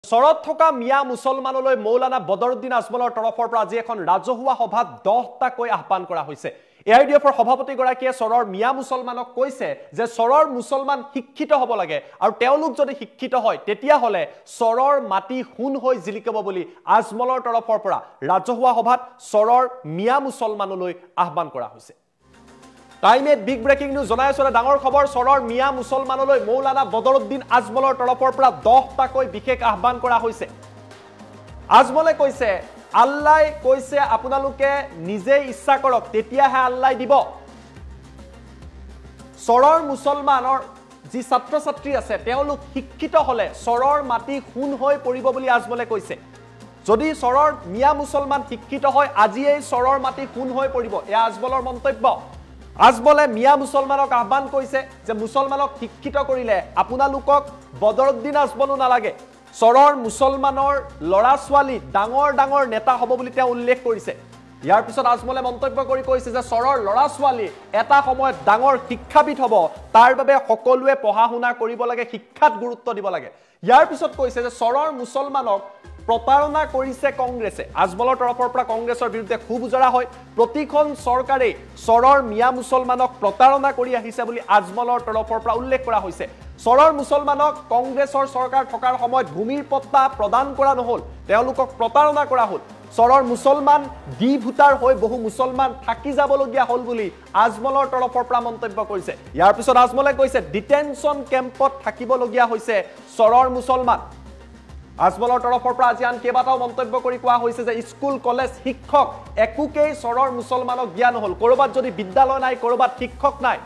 চৰত থকা মিয়া মুছলমানলৈ মৌলানা বদৰুদ্দিন আজমলৰ তৰফৰ পৰা আজি এখন ৰাজহুৱা সভাত 10টাকৈ আহ্বান কৰা হৈছে। এআইডিএফৰ সভাপতিগৰাকীয়ে চৰৰ মিয়া মুছলমানক কৈছে যে চৰৰ মুছলমান শিক্ষিত হ'ব লাগে আৰু তেওঁলোক যদি শিক্ষিত হয় তেতিয়া হলে চৰৰ মাটি হুন হৈ জিলিকাব বুলি আজমলৰ তৰফৰ পৰা ৰাজহুৱা সভাত চৰৰ মিয়া মুছলমানলৈ আহ্বান কৰা হৈছে। টাইমেট বিগ ব্ৰেকিং নিউজ জনাই আছো ডাঙৰ খবৰ চৰৰ মিয়া মুছলমানলৈ মৌলানা বদৰুদ্দিন আজমলৰ তৰফৰ পৰা 10টাকৈ বিশেষ আহ্বান কৰা হৈছে। আজমলে কৈছে আল্লাহ কৈছে আপোনালোকে নিজে ইচ্ছা কৰক তেতিয়াহে আল্লাহ দিব। চৰৰ মুছলমানৰ যি ছাত্ৰ ছাত্ৰী আছে তেওঁলোক শিক্ষিত হলে চৰৰ মাটি হুন হৈ পৰিব বুলি আজমলে কৈছে। যদি চৰৰ মিয়া মুছলমান শিক্ষিত হয় আজিয়েই চৰৰ মাটি হুন হৈ পৰিব, এয়া আজমলৰ মন্তব্য। আজমলে মিয়া মুছলমানক আহ্বান কৰিছে যে মুছলমানক শিক্ষিত কৰিলে আপোনালোকক বদৰুদ্দিন আজমলো নালাগে, চৰৰ মুছলমানৰ লৰা ছোৱালী ডাঙৰ ডাঙৰ নেতা হ'ব বুলি তেওঁ উল্লেখ কৰিছে। ইয়াৰ পিছত আজমলে মন্তব্য কৰি কৈছে যে চৰৰ লৰা ছোৱালী এটা সময়ত ডাঙৰ শিক্ষাবিদ হ'ব, তাৰ বাবে সকলোৱে পঢ়া শুনা কৰিব লাগে, শিক্ষাত গুৰুত্ব দিব লাগে। ইয়াৰ পিছত কৈছে যে চৰৰ মুছলমানক প্ৰতাৰণা কৰিছে কংগ্ৰেছে। আজমলৰ তৰফৰ পৰা কংগ্ৰেছৰ বিৰুদ্ধে খুব উজৰা হয়, প্ৰতিখন চৰকাৰে চৰৰ মিয়া মুছলমানক প্ৰতাৰণা কৰি আহিছে বুলি আজমলৰ তৰফৰ পৰা উল্লেখ কৰা হৈছে। চৰৰ মুছলমানক কংগ্ৰেছৰ চৰকাৰ থকাৰ সময়ত ভূমিৰ পট্টা প্ৰদান কৰা নহল, তেওঁলোকক প্ৰতাৰণা কৰা হল। চৰৰ মুছলমান ডি ভোটাৰ হৈ বহু মুছলমান থাকি যাবলগীয়া হল বুলি আজমলৰ তৰফৰ পৰা মন্তব্য কৰিছে। ইয়াৰ পিছত আজমলে কৈছে ডিটেনশ্যন কেম্পত থাকিবলগীয়া হৈছে চৰৰ মুছলমান। আজমলৰ তৰফৰ পৰা আজি আন কেইবাটাও মন্তব্য কৰি কোৱা হৈছে যে স্কুল কলেজ শিক্ষক একোকেই চৰৰ মুছলমানক দিয়া নহল, কৰবাত যদি বিদ্যালয় নাই কৰবাত শিক্ষক নাই।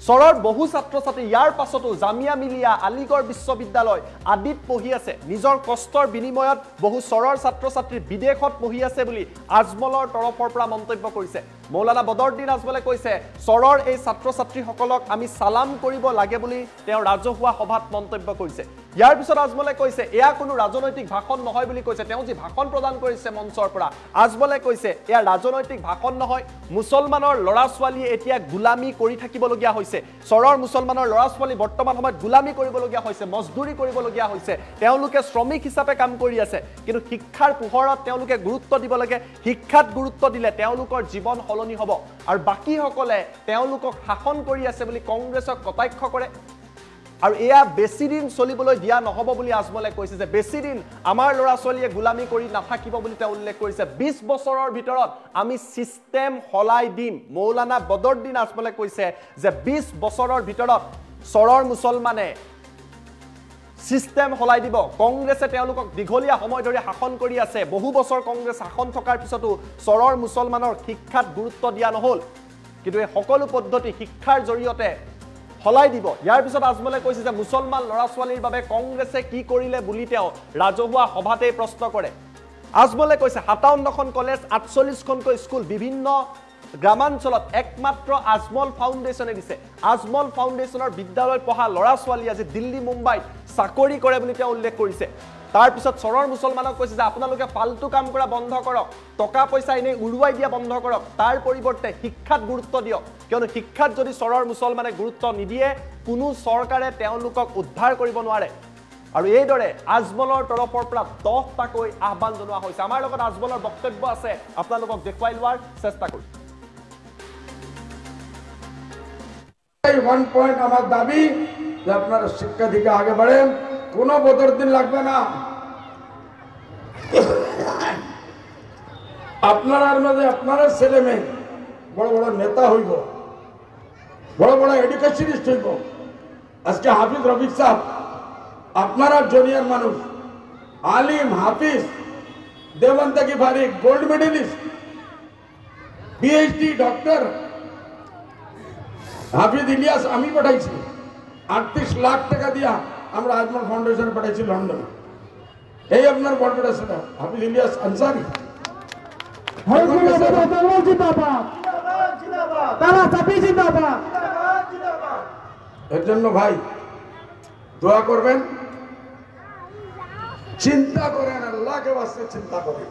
চৰৰ বহু ছাত্ৰ ছাত্ৰী ইয়াৰ পাছতো জামিয়া মিলিয়া আলিগড় বিশ্ববিদ্যালয় আদিত পঢ়ি আছে, নিজৰ কষ্টৰ বিনিময়ত বহু চৰৰ ছাত্ৰ ছাত্ৰী বিদেশত পঢ়ি আছে বুলি আজমলৰ তৰফৰ পৰা মন্তব্য কৰিছে। মৌলানা বদৰুদ্দিন আজমলে কৈছে চৰৰ এই ছাত্ৰ ছাত্ৰীসকলক আমি সালাম কৰিব লাগে বুলি তেওঁ ৰাজহুৱা সভাত মন্তব্য কৰিছে। ইয়াৰ পিছত আজমলে কৈছে এয়া কোনো ৰাজনৈতিক ভাষণ নহয় বুলি কৈছে। তেওঁ যি ভাষণ প্ৰদান কৰিছে মঞ্চৰ পৰা আজমলে কৈছে এয়া ৰাজনৈতিক ভাষণ নহয়, মুছলমানৰ ল'ৰা ছোৱালীয়ে এতিয়া গোলামী কৰি থাকিবলগীয়া হৈছে। চৰৰ মুছলমানৰ ল'ৰা ছোৱালী বৰ্তমান সময়ত গোলামী কৰিবলগীয়া হৈছে, মজদুৰি কৰিবলগীয়া হৈছে, তেওঁলোকে শ্ৰমিক হিচাপে কাম কৰি আছে। কিন্তু শিক্ষাৰ পোহৰত তেওঁলোকে গুৰুত্ব দিব লাগে, শিক্ষাত গুৰুত্ব দিলে তেওঁলোকৰ জীৱন সলনি হ'ব। আৰু বাকীসকলে তেওঁলোকক শাসন কৰি আছে বুলি কংগ্ৰেছক কটাক্ষ কৰে। আৰু এয়া বেছি দিন চলিবলৈ দিয়া নহব বুলি আজমলে কৈছে যে বেছি দিন আমাৰ ল'ৰা ছোৱালীয়ে গোলামী কৰি নাথাকিব বুলি তেওঁ উল্লেখ কৰিছে। 20 বছৰৰ ভিতৰত আমি সিস্টেম সলাই দিম। মৌলানা বদৰুদ্দিন আজমলে কৈছে যে 20 বছৰৰ ভিতৰত চৰৰ মুছলমানে সিস্টেম সলাই দিব। কংগ্ৰেছে তেওঁলোকক দীঘলীয়া সময় ধৰি শাসন কৰি আছে, বহু বছৰ কংগ্ৰেছ শাসন থকাৰ পিছতো চৰৰ মুছলমানৰ শিক্ষাত গুৰুত্ব দিয়া নহল, কিন্তু এই সকলো পদ্ধতি শিক্ষাৰ জৰিয়তে সলাই দিব। ইয়াৰ পিছত আজমলে কৈছে যে মুছলমান ল'ৰা ছোৱালীৰ বাবে কংগ্ৰেছে কি কৰিলে বুলি তেওঁ ৰাজহুৱা সভাতেই প্ৰশ্ন কৰে। আজমলে কৈছে 57খন কলেজ 48খনকৈ স্কুল বিভিন্ন গ্ৰামাঞ্চলত একমাত্ৰ আজমল ফাউণ্ডেশ্যনে দিছে। আজমল ফাউণ্ডেশ্যনৰ বিদ্যালয়ত পঢ়া ল'ৰা ছোৱালী আজি দিল্লী মুম্বাইত চাকৰি কৰে বুলি তেওঁ উল্লেখ কৰিছে। তাৰ পিছত চৰৰ মুছলমানক কৈছে যে আপোনালোকে ফাল্টু কাম কৰা বন্ধ কৰক, টকা পইচা এনেই উৰুৱাই দিয়া বন্ধ কৰক, তাৰ পৰিৱৰ্তে শিক্ষাত গুৰুত্ব দিয়ক, কিয়নো শিক্ষাত যদি চৰৰ মুছলমানে গুৰুত্ব নিদিয়ে কোনো চৰকাৰে তেওঁলোকক উদ্ধাৰ কৰিব নোৱাৰে। আৰু এইদৰে আজমলৰ তৰফৰ পৰা 10টাকৈ আহ্বান জনোৱা হৈছে। আমাৰ লগত আজমলৰ বক্তব্য আছে, আপোনালোকক দেখুৱাই লোৱাৰ চেষ্টা কৰিম। ওয়ান পয়েন্ট আমার দাবি যে আপনারা শিক্ষা দিকে আগে বাড়েন, কোনো বদরদিন লাগবে না। আপনার মাঝে আপনার ছেলে মেয়ে বড় বড় নেতা হইব, বড় বড় এডুকেশনিস্ট হইব। আজকে হাফিজ রফিক সাহেব আপনারা জুনিয়র মানুষ, আলিম হাফিজ দেওবন্দ থেকে ফারিক গোল্ড মেডেলিস্ট পিএইচডি ডক্টর হাফিজ ইলিয়াস আমি পাঠাইছি 38 লাখ টাকা দিয়া আমরা আজমল ফাউন্ডেশন পাঠাইছি লন্ডন। এই আপনার বড় ছেলে হাফিজ ইলিয়াস আনসারি। এর জন্য ভাই দোয়া করবেন, চিন্তা করেন, আল্লাহকে বাস্তে চিন্তা করেন।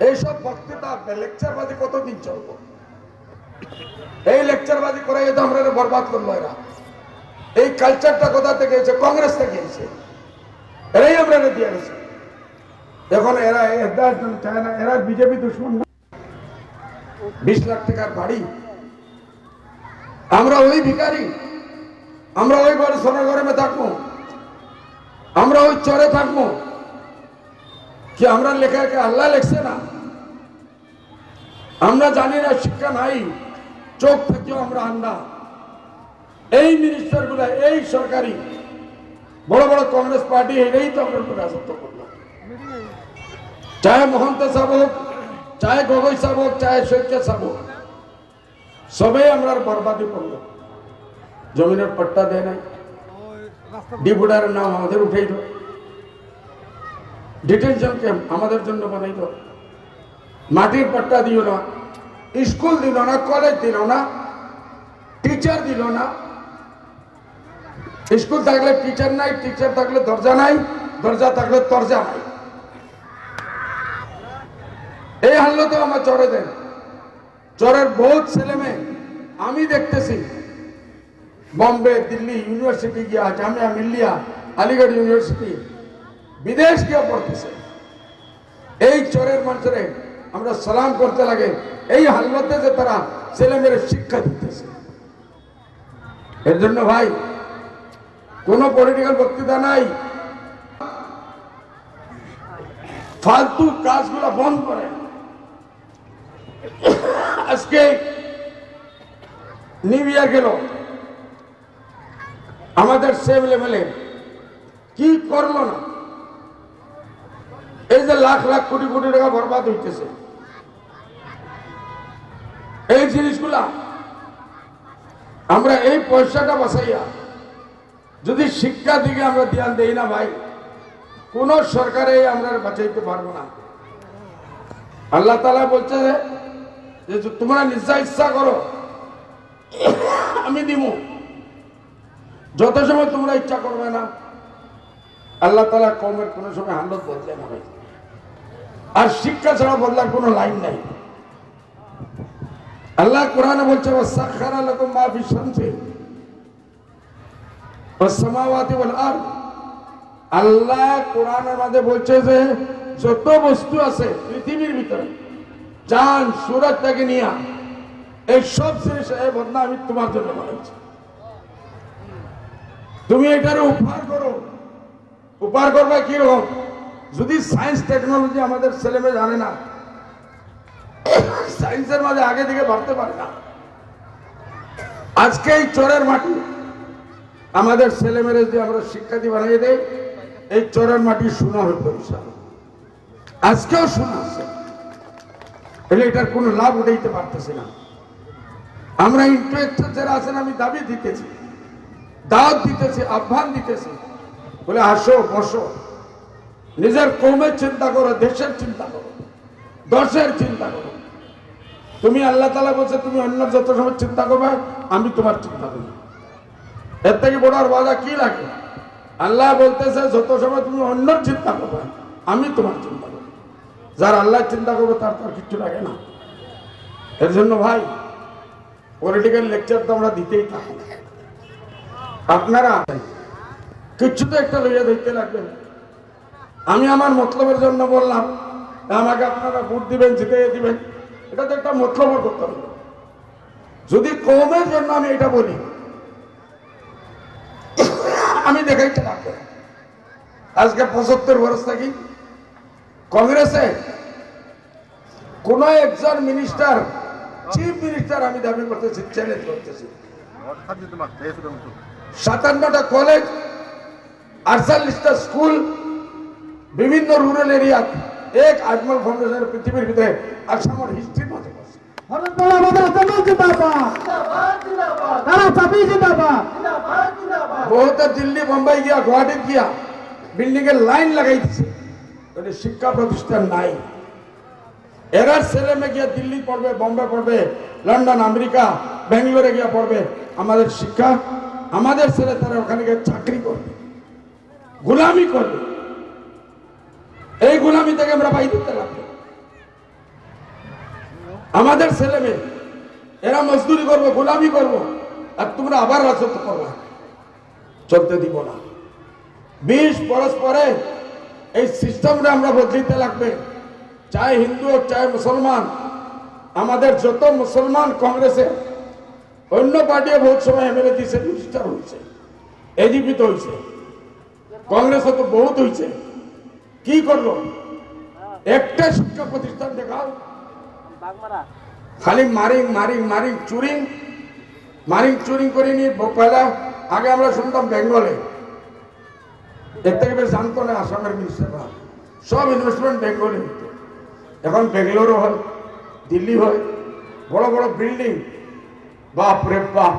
এইসব বক্তৃতা লেকচারবাজি কতদিন চলবো? এই লেকচারবাজি করে তো আমরা বরবাদ করলো। এরা এই কালচারটা কোথা থেকে এসেছে? কংগ্রেস থেকে এসেছে। দিয়ে গেছে। এখন এরা চায় না, এরা বিজেপি দুশ্মন না। 20 লাখ টাকার বাড়ি, আমরা ওই ভিখারি, আমরা ওই ঘরে সোনার ঘরে থাকবো, আমরা ওই চরে থাকবো কি? আমরা লেখাকে আল্লাহ লেখছে না? আমরা জানি না, শিক্ষা নাই, চোখ থেকেও আমরা আন্ডা। এই মিনিস্টার গুলা, এই সরকারি বড় বড় কংগ্রেস পার্টি এটাই তো আমরা রাজত্ব করলো। চাহে মহন্ত সাহেব হোক, চাহে গগৈ সাহেব হোক, চাহে শৈক্য সাহেব হোক, সবাই আমরা বরবাদি করলো। জমিনের পট্টা দেয় নাই, ডিপুটারের নাম আমাদের উঠেইল, ডিটেনশন ক্যাম্প আমাদের জন্য বানাইল, মাটির পট্টা দিল না, স্কুল দিল না, কলেজ দিল না, টিচার দিল না। স্কুল থাকলে টিচার নাই, টিচার থাকলে দরজা নাই, দরজা থাকলে তরজা নাই। এই হাল্লতে আমার চড়ে দেন। চরের বহুত ছেলে মেয়ে আমি দেখতেছি বম্বে, দিল্লি ইউনিভার্সিটি গিয়া, জামিয়া মিল্লিয়া, আলিগড় ইউনিভার্সিটি, বিদেশ গিয়া পড়তেছে। এই চরের মানুষের আমরা সালাম করতে লাগে, এই হাল্লতে যে তারা ছেলে মেয়ের শিক্ষা দিতেছে। এর জন্য ভাই কোন পলিটিক্যাল বক্তৃতা নাই, ফালতু কাজগুলো বন্ধ করে। আজকে নিউ ইয়ার গেল, আমাদের ছেলে মেলে কি করলো না? এই যে লাখ লাখ কোটি কোটি টাকা বরবাদ হইতেছে, এই জিনিসগুলা আমরা এই পয়সাটা বাঁচাইয়া যদি শিক্ষা দিকে আমরা ধ্যান দেই না ভাই, কোন সরকারে আমরা বাঁচাইতে পারবো না। আল্লাহ তাআলা বলছে যে তোমরা নিজা ইচ্ছা করো আমি দিব, যত সময় তোমরা ইচ্ছা করবে না আল্লাহ তাআলা কওমের কোন সময় হালত বদলে না ভাই। আর শিক্ষা ছাড়া বদলার কোনো লাইন নাই। আল্লাহ কোরআনে বলছে ওয়াসাখারা লাকুম মা ফিস শামসি ওয়াস সামাওয়াতি ওয়াল আরদ। আল্লাহ কোরআনের মধ্যে বলছে যে যত বস্তু আছে পৃথিবীর ভিতরে, চাঁদ সূরজ থেকে নিয়ে এই সব জিনিস বদনা আমি তোমার জন্য বানাইছি। তুমি এটার উপহার করো। উপহার করবে কিরকম? যদি সায়েন্স টেকনোলজি আমাদের ছেলে মেয়ে জানে না, সায়েন্সের মাঝে আগে দিকে বাড়তে পারে না। আজকে এই চরের মাটি আমাদের ছেলে মেয়েরা যদি আমরা শিক্ষার্থী বানিয়ে দেই, এই চরের মাটি সোনা হয়ে পড়ছে। আজকেও সোনা আছে, এটার কোনো লাভ উঠাইতে পারতেছি না। আমরা ইন্টালেকচুয়াল যারা আছেন, আমি দাবি দিতেছি, দাওয়াত দিতেছি, আহ্বান দিতেছি, বলে আসো বসো, নিজের কৌমের চিন্তা করো, দেশের চিন্তা করো, দশের চিন্তা করো। তুমি আল্লাহ তাআলা বলছে তুমি অন্য যত সময় চিন্তা করবে আমি তোমার চিন্তা করব। এর থেকে বড় আর ওয়াদা কি লাগে? আল্লাহ বলতেছে যত সময় তুমি অন্য চিন্তা করবে আমি তোমার চিন্তা করব। যার আল্লাহ চিন্তা করবে তার তো কিছু লাগে না। এর জন্য ভাই পলিটিক্যাল লেকচার তো আমরা দিতেই থাকি। আপনারা কিছু তো একটা লইয়া ধরতে লাগবেন। আমি আমার মতলবের জন্য বললাম, আমাকে আপনারা ভোট দিবেন, জিতে দিবেন, এটা তো একটা মতলবের করতে হবে। যদি কমের জন্য আমি এটা বলি, আমি দেখাইতে লাগবে। আজকে 75 বছর থাকি কংগ্রেসে কোন একজন মিনিস্টার, চিফ মিনিস্টার আমি দাবি করতেছি, চ্যালেঞ্জ করতেছি, 57টা কলেজ, 48টা স্কুল, বিভিন্ন রুরাল এরিয়া, এক আজমল ফাউন্ডেশনের পৃথিবীর ভিতরে আসামের হিস্ট্রি মধ্যে আছে। বহুত দিল্লি, বোম্বাই গিয়া, গুয়াহাটি গিয়া বিল্ডিং এর লাইন লাগাইছে, শিক্ষা প্রতিষ্ঠান নাই। এরা ছেলে মেয়ে গিয়া দিল্লি পড়বে, বোম্বে পড়বে, লন্ডন, আমেরিকা, বেঙ্গালোরে গিয়া পড়বে। আমাদের শিক্ষা, আমাদের ছেলে তারা ওখানে গিয়ে চাকরি করবে, গোলামি করবে। এই গোলামি থেকে আমরা বাইরে দিতে লাগবে। আমাদের ছেলে মেয়ে এরা মজদুরি করবো, গোলামি করবো, আর তোমরা আবার রাজত্ব করবো, চলতে দিব না। 20 বছর পরে এই সিস্টেমটা আমরা বদলিতে লাগবে, চাই হিন্দু হোক চাই মুসলমান। আমাদের যত মুসলমান কংগ্রেসে অন্য পার্টিও বহুত সময় এমএলএ দিয়েছে, মিনিস্টার হয়েছে, এজিপি তো হয়েছে, কংগ্রেসও তো বহুত হয়েছে। কি করলো? একটা শিক্ষা প্রতিষ্ঠান দেখাও, খালি মারিং মারিং মারিং চুরিং, মারিং চুরিং করে নিয়ে পয়লা। আগে আমরা শুনতাম বেঙ্গলে, এর থেকে বেশ জানতো না আসামের মিনিস্টাররা, সব ইনভেস্টমেন্ট বেঙ্গলে হতো। এখন বেঙ্গালোরও হয়, দিল্লি হয়, বড় বড় বিল্ডিং, বাপ রে বাপ।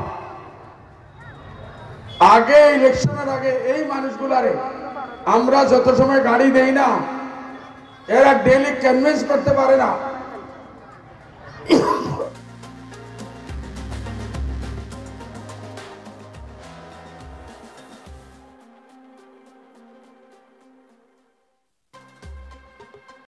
আগে ইলেকশনের আগে এই মানুষগুলারে আমরা যত সময় গাড়ি দেই না, এরা ডেইলি কনভিন্স করতে পারে না